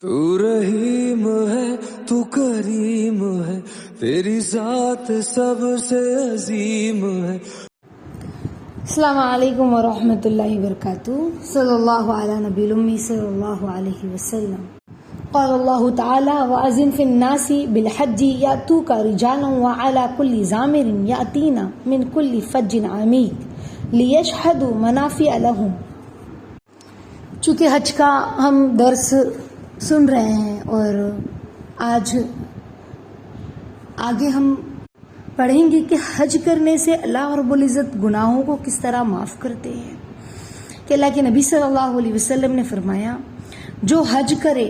تو رحیم ہے تو کریم ہے تیری ذات سب سے عظیم ہے. السلام علیکم ورحمۃ اللہ وبرکاتہ. صلی اللہ علی نبی الامی صلی اللہ علیہ وسلم. قال اللہ تعالی وَأَذِنْ فِي النَّاسِ بِالْحَجِّ يَأْتُوكَ رِجَالًا وَعَلَى كُلِّ ضَامِرٍ يَأْتِينَ مِنْ كُلِّ فَجٍّ عَمِيقٍ لِيَشْهَدُوا مَنَافِعَ لَهُمْ. چونکہ حج کا ہم درس سن رہے ہیں اور آج آگے ہم پڑھیں گے کہ حج کرنے سے اللہ رب العزت گناہوں کو کس طرح معاف کرتے ہیں. کہ اللہ کے نبی صلی اللہ علیہ وسلم نے فرمایا جو حج کرے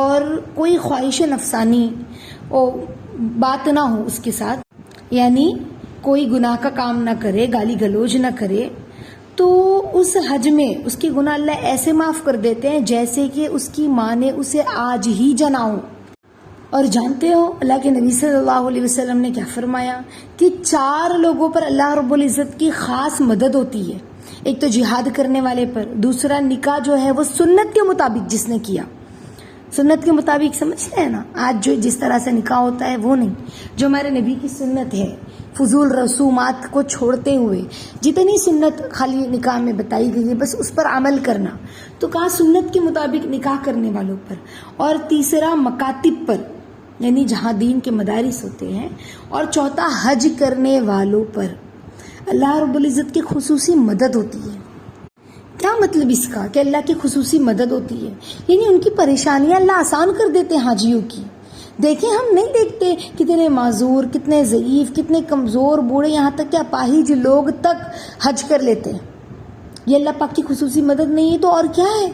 اور کوئی خواہش نفسانی بات نہ ہو اس کے ساتھ، یعنی کوئی گناہ کا کام نہ کرے، گالی گلوج نہ کرے، تو اس حج میں اس کے گناہ اللہ ایسے معاف کر دیتے ہیں جیسے کہ اس کی ماں نے اسے آج ہی جنا ہو. اور جانتے ہو اللہ کے نبی صلی اللہ علیہ وسلم نے کیا فرمایا کہ 4 لوگوں پر اللہ رب العزت کی خاص مدد ہوتی ہے. ایک تو جہاد کرنے والے پر، دوسرا نکاح جو ہے وہ سنت کے مطابق جس نے کیا، سنت کے مطابق سمجھتے ہیں نا، آج جو جس طرح سے نکاح ہوتا ہے وہ نہیں، جو ہمارے نبی کی سنت ہے، فضول رسومات کو چھوڑتے ہوئے جتنی سنت خالی نکاح میں بتائی گئی ہے بس اس پر عمل کرنا. تو کہا سنت کے مطابق نکاح کرنے والوں پر. اور تیسرا مکاتب پر، یعنی جہاں دین کے مدارس ہوتے ہیں. اور چوتھا حج کرنے والوں پر اللہ رب العزت کی خصوصی مدد ہوتی ہے. کیا مطلب اس کا کہ اللہ کی خصوصی مدد ہوتی ہے؟ یعنی ان کی پریشانیاں اللہ آسان کر دیتے ہیں حاجیوں کی. دیکھیں ہم نہیں دیکھتے کتنے معذور، کتنے ضعیف، کتنے کمزور، بوڑھے، یہاں تک کہ اپاہج لوگ تک حج کر لیتے ہیں. یہ اللہ پاک کی خصوصی مدد نہیں ہے تو اور کیا ہے؟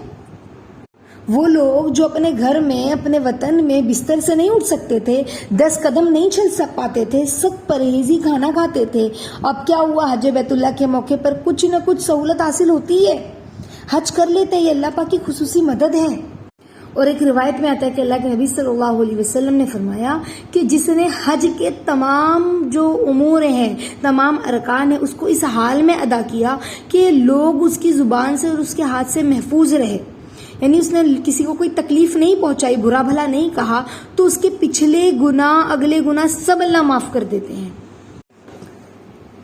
وہ لوگ جو اپنے گھر میں، اپنے وطن میں بستر سے نہیں اٹھ سکتے تھے، 10 قدم نہیں چل پاتے تھے، سخت پرہیزی کھانا کھاتے تھے، اب کیا ہوا؟ حج بیت اللہ کے موقع پر کچھ نہ کچھ سہولت حاصل ہوتی ہے، حج کر لیتے ہیں. یہ اللہ پاک کی خصوصی مدد ہے. اور ایک روایت میں آتا ہے کہ اللہ کے نبی صلی اللہ علیہ وسلم نے فرمایا کہ جس نے حج کے تمام جو امور ہیں، تمام ارکان ہیں، اس کو اس حال میں ادا کیا کہ لوگ اس کی زبان سے اور اس کے ہاتھ سے محفوظ رہے، یعنی اس نے کسی کو کوئی تکلیف نہیں پہنچائی، برا بھلا نہیں کہا، تو اس کے پچھلے گناہ، اگلے گناہ سب اللہ معاف کر دیتے ہیں.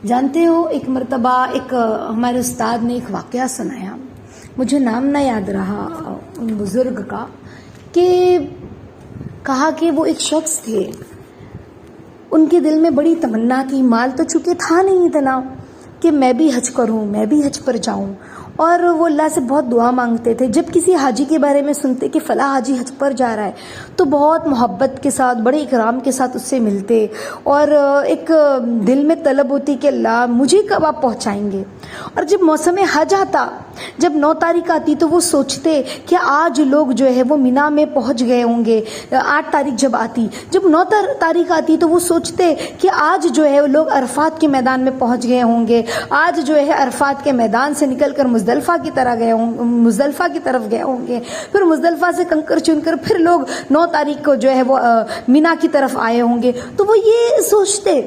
جانتے ہو ایک مرتبہ ایک ہمارے استاد نے ایک واقعہ سنایا، مجھے نام نہ یاد رہا ان بزرگ کا، کہ کہا کہ وہ ایک شخص تھے، ان کے دل میں بڑی تمنا تھی، مال تو چونکہ تھا نہیں اتنا کہ میں بھی حج کروں، میں بھی حج پر جاؤں، اور وہ اللہ سے بہت دعا مانگتے تھے. جب کسی حاجی کے بارے میں سنتے کہ فلاں حاجی حج پر جا رہا ہے تو بہت محبت کے ساتھ، بڑے اکرام کے ساتھ اس سے ملتے، اور ایک دل میں طلب ہوتی کہ اللہ مجھے کب آپ پہنچائیں گے. اور جب موسم حج آتا، جب 9 تاریخ آتی تو وہ سوچتے کہ آج لوگ جو ہے وہ مینا میں پہنچ گئے ہوں گے. 8 تاریخ جب آتی، جب 9 تاریخ آتی تو وہ سوچتے کہ آج جو ہے لوگ عرفات کے میدان میں پہنچ گئے ہوں گے، آج جو ہے عرفات کے میدان سے نکل کر مزدلفہ کی طرف گئے ہوں گے، پھر مزدلفہ سے کنکر چن کر پھر لوگ 9 تاریخ کو جو ہے وہ مینا کی طرف آئے ہوں گے. تو وہ یہ سوچتے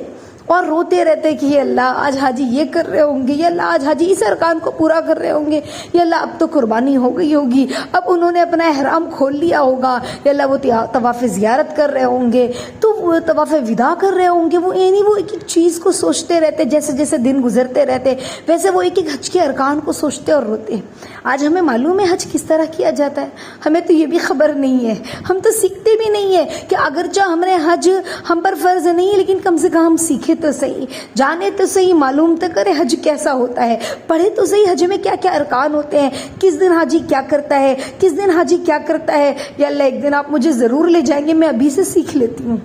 اور روتے رہتے کہ یہ اللہ آج حاجی یہ کر رہے ہوں گے، یہ اللہ آج حاجی اس ارکان کو پورا کر رہے ہوں گے، یہ اللہ اب تو قربانی ہو گئی ہوگی، اب انہوں نے اپنا احرام کھول لیا ہوگا، یا اللہ وہ طواف زیارت کر رہے ہوں گے، تو وہ طواف وداع کر رہے ہوں گے. وہ یعنی وہ ایک ایک چیز کو سوچتے رہتے، جیسے جیسے دن گزرتے رہتے ویسے وہ ایک ایک حج کے ارکان کو سوچتے اور روتے. آج ہمیں معلوم ہے حج کس طرح کیا جاتا ہے؟ ہمیں تو یہ بھی خبر نہیں ہے، ہم تو سیکھتے بھی نہیں ہے کہ اگرچہ ہمارے حج ہم پر فرض نہیں ہے لیکن کم سے کم ہم سیکھے تو صحیح، جانے تو صحیح، معلوم تو کرے حج کیسا ہوتا ہے، پڑھے تو صحیح حج میں کیا کیا ارکان ہوتے ہیں، کس دن حاجی کیا کرتا ہے، کس دن حاجی کیا کرتا ہے. یا اللہ ایک دن آپ مجھے ضرور لے جائیں گے، میں ابھی سے سیکھ لیتی ہوں.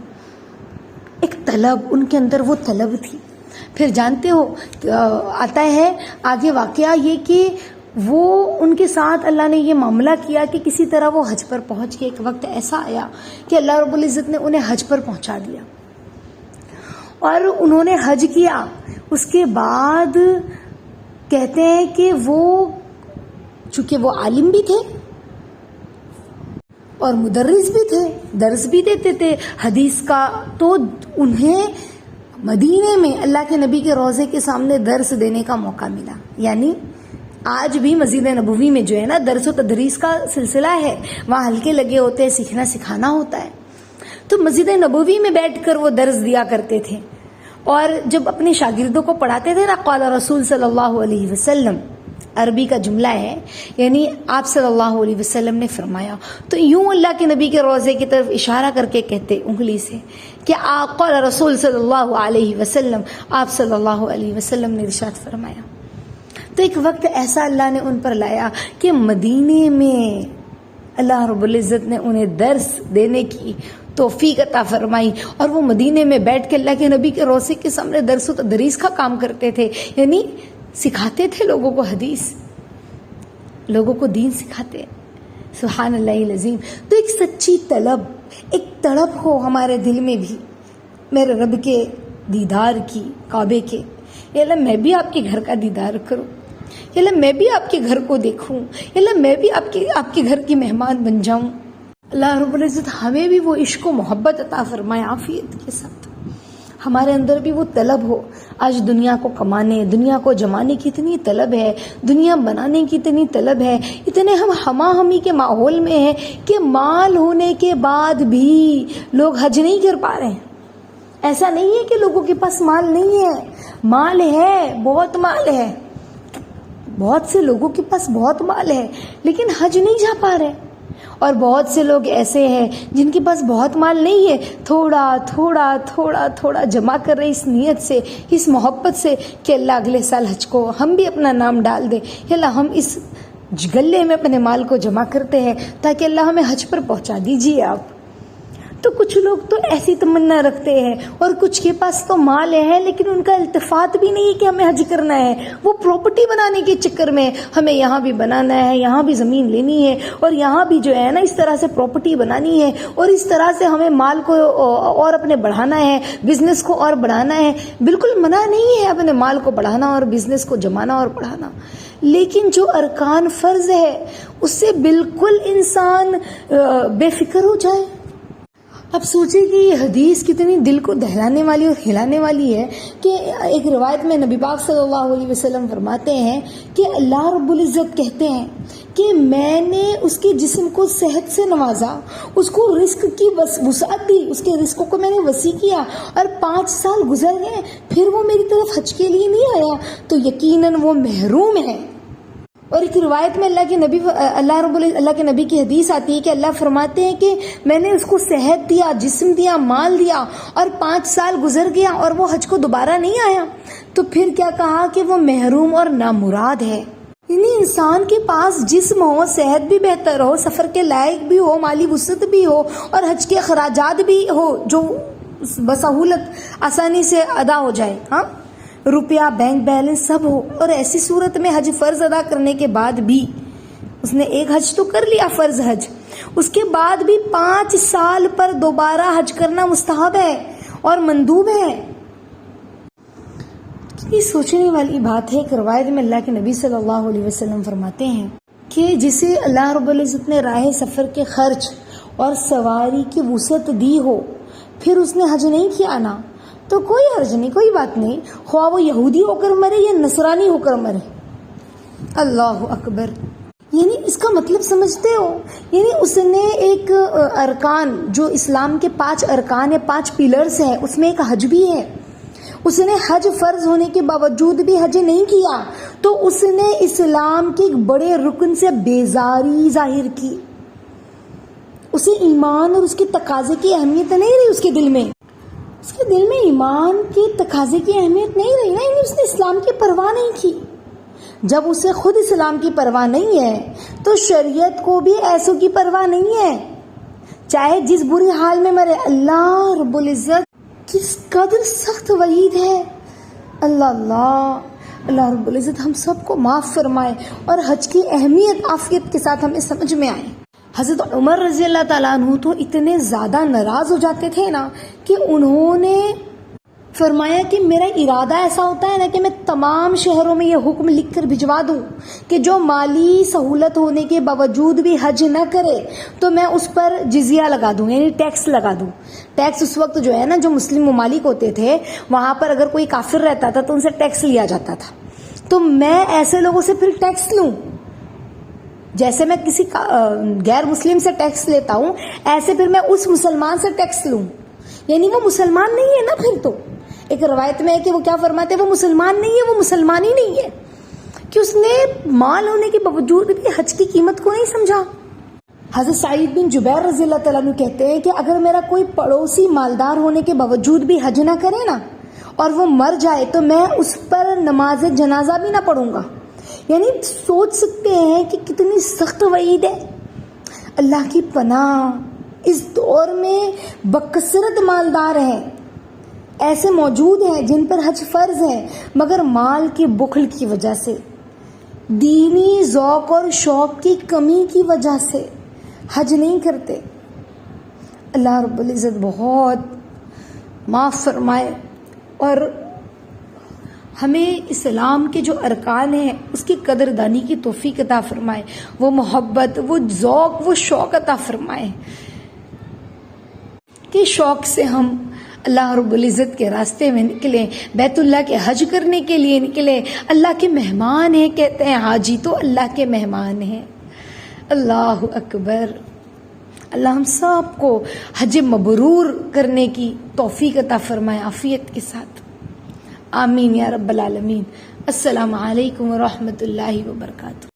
ایک طلب، ان کے اندر وہ طلب تھی. پھر جانتے ہو آتا ہے آگے واقعہ یہ کہ وہ ان کے ساتھ اللہ نے یہ معاملہ کیا کہ کسی طرح وہ حج پر پہنچ گئے. ایک وقت ایسا آیا کہ اللہ رب العزت نے انہیں حج پر پہنچا دیا اور انہوں نے حج کیا. اس کے بعد کہتے ہیں کہ وہ چونکہ وہ عالم بھی تھے اور مدرس بھی تھے، درس بھی دیتے تھے حدیث کا، تو انہیں مدینے میں اللہ کے نبی کے روضے کے سامنے درس دینے کا موقع ملا. یعنی آج بھی مسجد نبوی میں جو ہے نا درس و تدریس کا سلسلہ ہے، وہاں حلقے لگے ہوتے ہیں، سیکھنا سکھانا ہوتا ہے. تو مسجد نبوی میں بیٹھ کر وہ درس دیا کرتے تھے، اور جب اپنے شاگردوں کو پڑھاتے تھے نا قال رسول صلی اللہ علیہ وسلم، عربی کا جملہ ہے، یعنی آپ صلی اللہ علیہ وسلم نے فرمایا، تو یوں اللہ کے نبی کے روضے کی طرف اشارہ کر کے کہتے انگلی سے کہ قال رسول صلی اللہ علیہ وسلم، آپ صلی اللہ علیہ وسلم نے ارشاد فرمایا. تو ایک وقت ایسا اللہ نے ان پر لایا کہ مدینے میں اللہ رب العزت نے انہیں درس دینے کی توفیق عطا فرمائی، اور وہ مدینے میں بیٹھ کے اللہ کے نبی کے روضے کے سامنے درس و تدریس کا کام کرتے تھے، یعنی سکھاتے تھے لوگوں کو حدیث، لوگوں کو دین سکھاتے. سبحان اللہ العظیم. تو ایک سچی طلب، ایک تڑپ ہو ہمارے دل میں بھی میرے رب کے دیدار کی، کعبے کے. یا اللہ میں بھی آپ کے گھر کا دیدار کروں، یا اللہ میں بھی آپ کے گھر کو دیکھوں، یا اللہ میں بھی آپ کے گھر کی مہمان بن جاؤں. اللہ رب العزت ہمیں بھی وہ عشق و محبت عطا فرمائے عافیت کے ساتھ، ہمارے اندر بھی وہ طلب ہو. آج دنیا کو کمانے، دنیا کو جمانے کی اتنی طلب ہے، دنیا بنانے کی اتنی طلب ہے، اتنے ہم ہما ہمی کے ماحول میں ہیں کہ مال ہونے کے بعد بھی لوگ حج نہیں کر پا رہے ہیں. ایسا نہیں ہے کہ لوگوں کے پاس مال نہیں ہے، مال ہے، بہت مال ہے، بہت سے لوگوں کے پاس بہت مال ہے لیکن حج نہیں جا پا رہے. اور بہت سے لوگ ایسے ہیں جن کے پاس بہت مال نہیں ہے، تھوڑا تھوڑا تھوڑا تھوڑا جمع کر رہے اس نیت سے، اس محبت سے کہ اللہ اگلے سال حج کو ہم بھی اپنا نام ڈال دیں، یا اللہ ہم اس گلے میں اپنے مال کو جمع کرتے ہیں تاکہ اللہ ہمیں حج پر پہنچا دیجیے آپ. تو کچھ لوگ تو ایسی تمنا رکھتے ہیں، اور کچھ کے پاس تو مال ہے لیکن ان کا التفات بھی نہیں کہ ہمیں حج کرنا ہے. وہ پراپرٹی بنانے کے چکر میں ہمیں یہاں بھی بنانا ہے، یہاں بھی زمین لینی ہے، اور یہاں بھی جو ہے نا اس طرح سے پراپرٹی بنانی ہے، اور اس طرح سے ہمیں مال کو اور اپنے بڑھانا ہے، بزنس کو اور بڑھانا ہے. بالکل منع نہیں ہے اپنے مال کو بڑھانا اور بزنس کو جمانا اور بڑھانا، لیکن جو ارکان فرض ہے اس سے بالکل انسان بے فکر ہو جائے. اب سوچیں کہ یہ حدیث کتنی دل کو دہلانے والی اور ہلانے والی ہے کہ ایک روایت میں نبی پاک صلی اللہ علیہ وسلم فرماتے ہیں کہ اللہ رب العزت کہتے ہیں کہ میں نے اس کے جسم کو صحت سے نوازا، اس کو رزق کی وسعت دی، اس کے رزق کو میں نے وسیع کیا، اور 5 سال گزر گئے پھر وہ میری طرف حج کے لیے نہیں آیا تو یقیناً وہ محروم ہے. اور ایک روایت میں اللہ کے نبی کی حدیث آتی ہے کہ اللہ فرماتے ہیں کہ میں نے اس کو صحت دیا، جسم دیا، مال دیا، اور 5 سال گزر گیا اور وہ حج کو دوبارہ نہیں آیا تو پھر کیا کہا کہ وہ محروم اور نامراد ہے. یعنی انسان کے پاس جسم ہو، صحت بھی بہتر ہو، سفر کے لائق بھی ہو، مالی وسعت بھی ہو، اور حج کے اخراجات بھی ہو جو بسہولت آسانی سے ادا ہو جائے، ہاں روپیہ بینک بیلنس سب ہو، اور ایسی صورت میں حج فرض ادا کرنے کے بعد بھی اس نے ایک حج تو کر لیا فرض حج، اس کے بعد بھی 5 سال پر دوبارہ حج کرنا مستحب ہے اور مندوب ہے. یہ سوچنے والی بات ہے. ایک روایت میں اللہ کے نبی صلی اللہ علیہ وسلم فرماتے ہیں کہ جسے اللہ رب العزت نے راہ سفر کے خرچ اور سواری کی وسعت دی ہو پھر اس نے حج نہیں کیا نا تو کوئی حرج نہیں، کوئی بات نہیں، خواہ وہ یہودی ہو کر مرے یا نصرانی ہو کر مرے. اللہ اکبر. یعنی اس کا مطلب سمجھتے ہو، یعنی اس نے ایک ارکان جو اسلام کے 5 ارکان ہے، 5 پیلرز ہیں، اس میں ایک حج بھی ہے. اس نے حج فرض ہونے کے باوجود بھی حج نہیں کیا تو اس نے اسلام کے ایک بڑے رکن سے بیزاری ظاہر کی. اسے ایمان اور اس کے تقاضے کی اہمیت نہیں رہی اس کے دل میں، اس کے دل میں ایمان کے تقاضے کی اہمیت نہیں رہی نا، یعنی اس نے اسلام کی پرواہ نہیں کی. جب اسے خود اسلام کی پرواہ نہیں ہے تو شریعت کو بھی ایسوں کی پرواہ نہیں ہے، چاہے جس بری حال میں مرے. اللہ رب العزت کس قدر سخت وعید ہے. اللہ رب العزت ہم سب کو معاف فرمائے اور حج کی اہمیت عافیت کے ساتھ ہمیں سمجھ میں آئے. حضرت عمر رضی اللہ تعالیٰ عنہ تو اتنے زیادہ ناراض ہو جاتے تھے نا کہ انہوں نے فرمایا کہ میرا ارادہ ایسا ہوتا ہے نا کہ میں تمام شہروں میں یہ حکم لکھ کر بھجوا دوں کہ جو مالی سہولت ہونے کے باوجود بھی حج نہ کرے تو میں اس پر جزیہ لگا دوں، یعنی ٹیکس لگا دوں. ٹیکس اس وقت جو ہے نا جو مسلم ممالک ہوتے تھے وہاں پر اگر کوئی کافر رہتا تھا تو ان سے ٹیکس لیا جاتا تھا تو میں ایسے لوگوں سے پھر ٹیکس لوں؟ جیسے میں کسی غیر مسلم سے ٹیکس لیتا ہوں، ایسے پھر میں اس مسلمان سے ٹیکس لوں؟ یعنی وہ مسلمان نہیں ہے نا پھر تو۔ ایک روایت میں ہے کہ وہ کیا فرماتے ہیں، وہ مسلمان نہیں ہے، وہ مسلمان ہی نہیں ہے، کہ اس نے مال ہونے کے باوجود بھی حج کی قیمت کو نہیں سمجھا۔ حضرت سعید بن جبیر رضی اللہ تعالیٰ عنہ کہتے ہیں کہ اگر میرا کوئی پڑوسی مالدار ہونے کے باوجود بھی حج نہ کرے نا اور وہ مر جائے تو میں اس پر نماز جنازہ بھی نہ پڑھوں گا۔ یعنی سوچ سکتے ہیں کہ کتنی سخت وعید ہے۔ اللہ کی پناہ، اس دور میں بکثرت مالدار ہیں، ایسے موجود ہیں جن پر حج فرض ہے مگر مال کے بخل کی وجہ سے، دینی ذوق اور شوق کی کمی کی وجہ سے حج نہیں کرتے۔ اللہ رب العزت بہت معاف فرمائے اور ہمیں اسلام کے جو ارکان ہیں اس کی قدردانی کی توفیق عطا فرمائے، وہ محبت، وہ ذوق، وہ شوق عطا فرمائے کہ شوق سے ہم اللہ رب العزت کے راستے میں نکلیں، بیت اللہ کے حج کرنے کے لیے نکلیں۔ اللہ کے مہمان ہیں، کہتے ہیں حاجی تو اللہ کے مہمان ہیں۔ اللہ اکبر۔ اللہ ہم سب کو حج مبرور کرنے کی توفیق عطا فرمائے عافیت کے ساتھ، آمین یا رب العالمین۔ السلام علیکم ورحمۃ اللہ وبرکاتہ۔